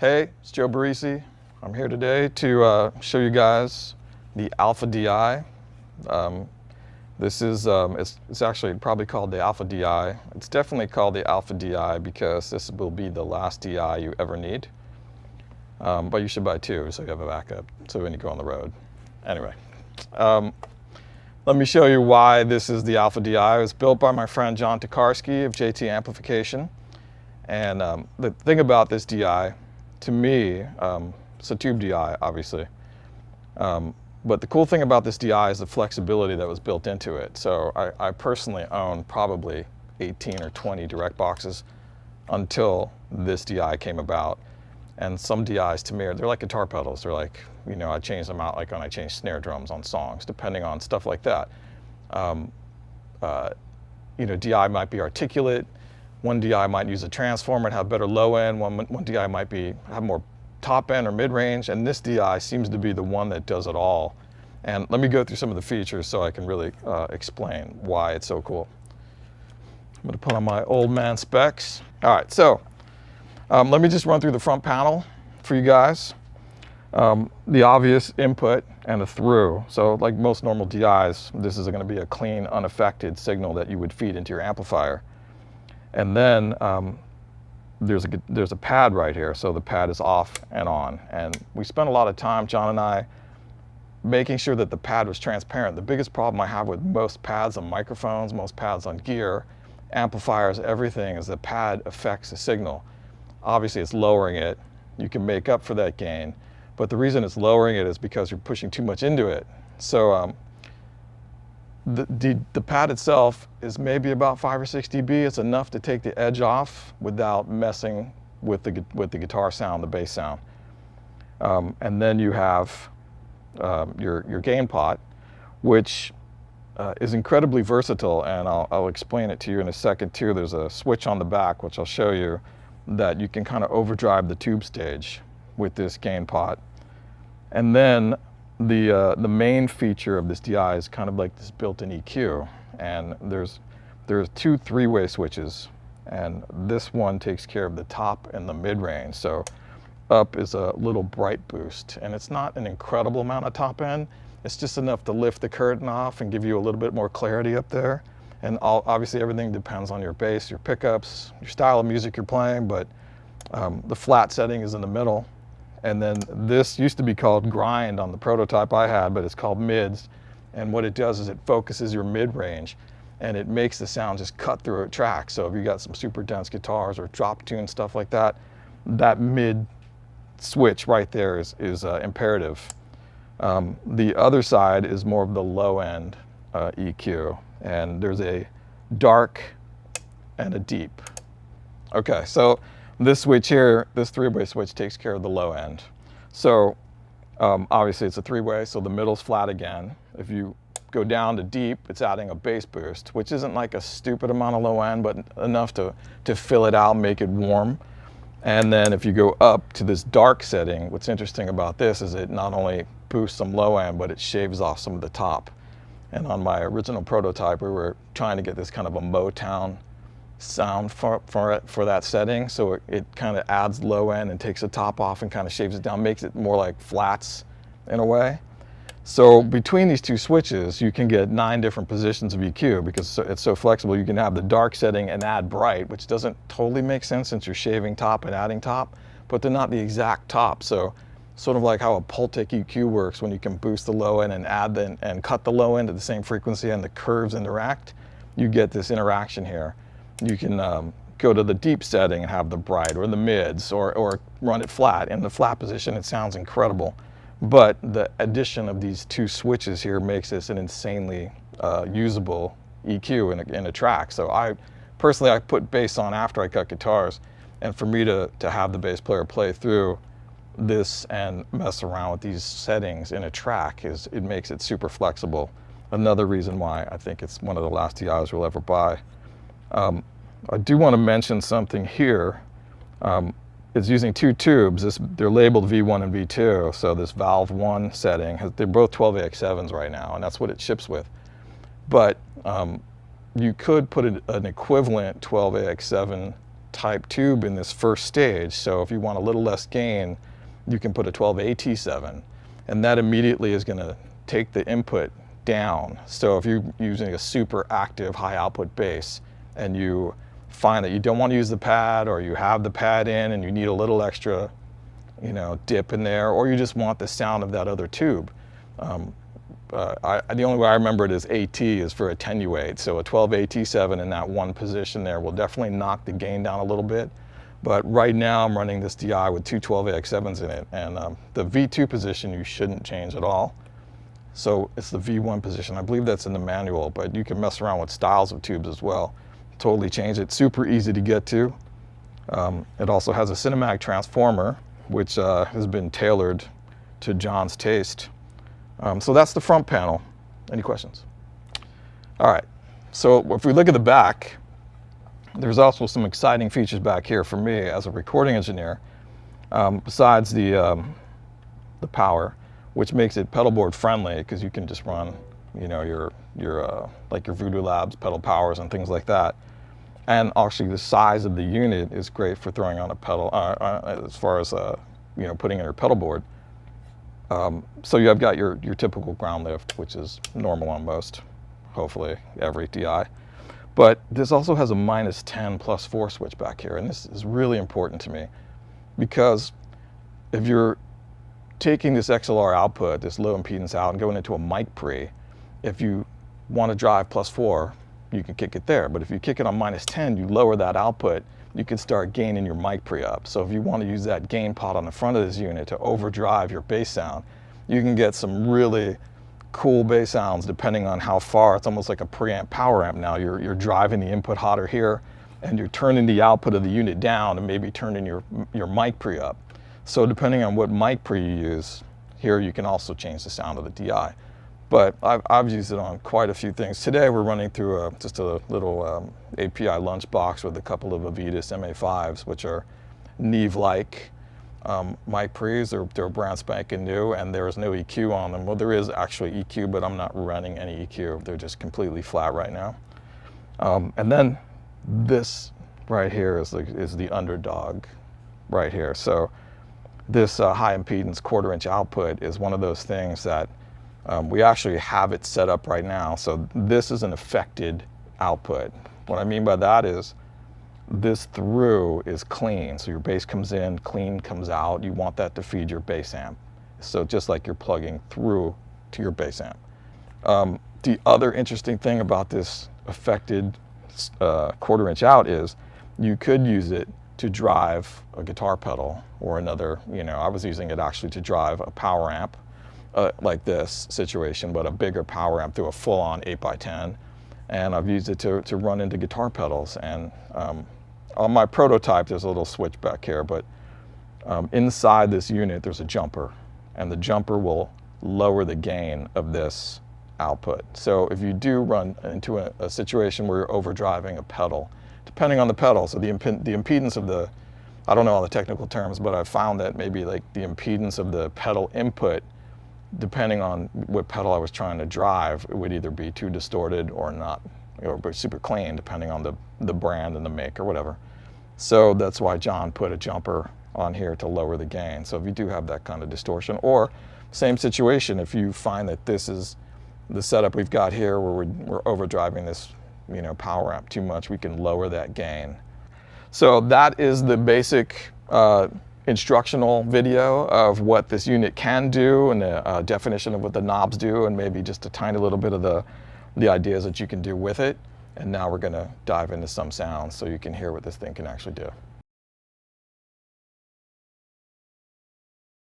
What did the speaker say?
Hey, it's Joe Barresi. I'm here today to show you guys the Alpha DI. It's actually probably called the Alpha DI. It's definitely called the Alpha DI because this will be the last DI you ever need. But you should buy two so you have a backup so when you go on the road. Anyway, let me show you why this is the Alpha DI. It was built by my friend John Tokarski of JT Amplification. And the thing about this DI, to me, it's a tube DI, obviously. But the cool thing about this DI is the flexibility that was built into it. So I personally own probably 18 or 20 direct boxes until this DI came about. And some DIs to me, they're like guitar pedals. They're like, you know, I change them out like when I change snare drums on songs, depending on stuff like that. You know, DI might be articulate. One DI might use a transformer and have better low end. One DI might have more top end or mid range. And this DI seems to be the one that does it all. And let me go through some of the features so I can really explain why it's so cool. I'm going to put on my old man specs. All right, so let me just run through the front panel for you guys. The obvious input and a through. So like most normal DIs, this is going to be a clean, unaffected signal that you would feed into your amplifier. And then there's a pad right here, so the pad is off and on. And we spent a lot of time, John and I, making sure that the pad was transparent. The biggest problem I have with most pads on microphones, most pads on gear, amplifiers, everything, is the pad affects the signal. Obviously it's lowering it. You can make up for that gain, but the reason it's lowering it is because you're pushing too much into it. So the pad itself is maybe about 5 or 6 dB. It's enough to take the edge off without messing with the guitar sound, the bass sound. And then you have your gain pot, which is incredibly versatile, and I'll explain it to you in a second too. There's a switch on the back, which I'll show you, that you can kind of overdrive the tube stage with this gain pot. And then the main feature of this DI is kind of like this built-in EQ, and there's 2 3-way switches, and this one takes care of the top and the mid-range. So up is a little bright boost, and it's not an incredible amount of top end. It's just enough to lift the curtain off and give you a little bit more clarity up there. And obviously everything depends on your bass, your pickups, your style of music you're playing, but the flat setting is in the middle. And then this used to be called grind on the prototype I had, but it's called mids. And what it does is it focuses your mid-range, and it makes the sound just cut through a track. So if you got some super dense guitars or drop tune stuff like that, that mid switch right there is imperative. The other side is more of the low end EQ, and there's a dark and a deep. Okay, so this switch here, this 3-way switch, takes care of the low end. So obviously it's a 3-way, so the middle's flat again. If you go down to deep, it's adding a bass boost, which isn't like a stupid amount of low end, but enough to fill it out, make it warm. And then if you go up to this dark setting, what's interesting about this is it not only boosts some low end, but it shaves off some of the top. And on my original prototype, we were trying to get this kind of a Motown sound for that setting. So it kind of adds low end and takes the top off and kind of shaves it down, makes it more like flats in a way. So between these 2 switches, you can get 9 different positions of EQ because it's so flexible. You can have the dark setting and add bright, which doesn't totally make sense since you're shaving top and adding top, but they're not the exact top. So sort of like how a Pultic EQ works when you can boost the low end and add and cut the low end at the same frequency and the curves interact, you get this interaction here. You can go to the deep setting and have the bright, or the mids, or run it flat. In the flat position, it sounds incredible. But the addition of these 2 switches here makes this an insanely usable EQ in a track. So I put bass on after I cut guitars, and for me to have the bass player play through this and mess around with these settings in a track, it makes it super flexible. Another reason why I think it's one of the last DIs we'll ever buy. I do want to mention something here. It's using 2 tubes. They're labeled V1 and V2, so this valve 1 setting, they're both 12AX7s right now, and that's what it ships with. But you could put an equivalent 12AX7 type tube in this first stage. So if you want a little less gain, you can put a 12AT7, and that immediately is going to take the input down. So if you're using a super active high output bass and you find that you don't want to use the pad, or you have the pad in and you need a little extra, you know, dip in there, or you just want the sound of that other tube. The only way I remember it is AT is for attenuate. So a 12AT7 in that one position there will definitely knock the gain down a little bit. But right now I'm running this DI with two 12AX7s in it, and the V2 position you shouldn't change at all. So it's the V1 position. I believe that's in the manual, but you can mess around with styles of tubes as well. Totally change it. Super easy to get to. It also has a cinematic transformer, which has been tailored to John's taste. So that's the front panel. Any questions? All right, so if we look at the back, there's also some exciting features back here for me as a recording engineer, besides the power, which makes it pedal board friendly, because you can just run, you know, your like your Voodoo Labs pedal powers and things like that. And actually the size of the unit is great for throwing on a pedal, as far as you know, putting in your pedal board. So you have got your typical ground lift, which is normal on most, hopefully every DI. But this also has a -10 +4 switch back here, and this is really important to me, because if you're taking this XLR output, this low impedance out, and going into a mic pre, if you want to drive +4, you can kick it there. But if you kick it on -10, you lower that output, you can start gaining your mic pre up. So if you want to use that gain pot on the front of this unit to overdrive your bass sound, you can get some really cool bass sounds depending on how far. It's almost like a preamp power amp now. You're driving the input hotter here, and you're turning the output of the unit down and maybe turning your mic pre up. So depending on what mic pre you use, here you can also change the sound of the DI. But I've used it on quite a few things. Today we're running through just a little API lunchbox with a couple of Avitas MA5s, which are Neve-like mic pre's. They're brand spanking new, and there is no EQ on them. Well, there is actually EQ, but I'm not running any EQ. They're just completely flat right now. And then this right here is the underdog right here. So this high impedance 1/4 inch output is one of those things that we actually have it set up right now. So this is an affected output. What I mean by that is this through is clean. So your bass comes in, clean comes out. You want that to feed your bass amp. So just like you're plugging through to your bass amp. The other interesting thing about this affected 1/4 inch out is you could use it to drive a guitar pedal or another, you know, I was using it actually to drive a power amp. Like this situation, but a bigger power amp through a full-on 8x10, and I've used it to run into guitar pedals. And on my prototype, there's a little switch back here, but inside this unit, there's a jumper, and the jumper will lower the gain of this output. So if you do run into a situation where you're overdriving a pedal, depending on the pedal, so the impedance of the, I don't know all the technical terms, but I've found that maybe like the impedance of the pedal input, depending on what pedal I was trying to drive, it would either be too distorted or not, or super clean, depending on the brand and the make or whatever. So that's why John put a jumper on here to lower the gain. So if you do have that kind of distortion, or same situation, if you find that this is the setup we've got here where we're overdriving this, you know, power amp too much, we can lower that gain. So that is the basic instructional video of what this unit can do, and the definition of what the knobs do, and maybe just a tiny little bit of the ideas that you can do with it. And now we're going to dive into some sounds so you can hear what this thing can actually do.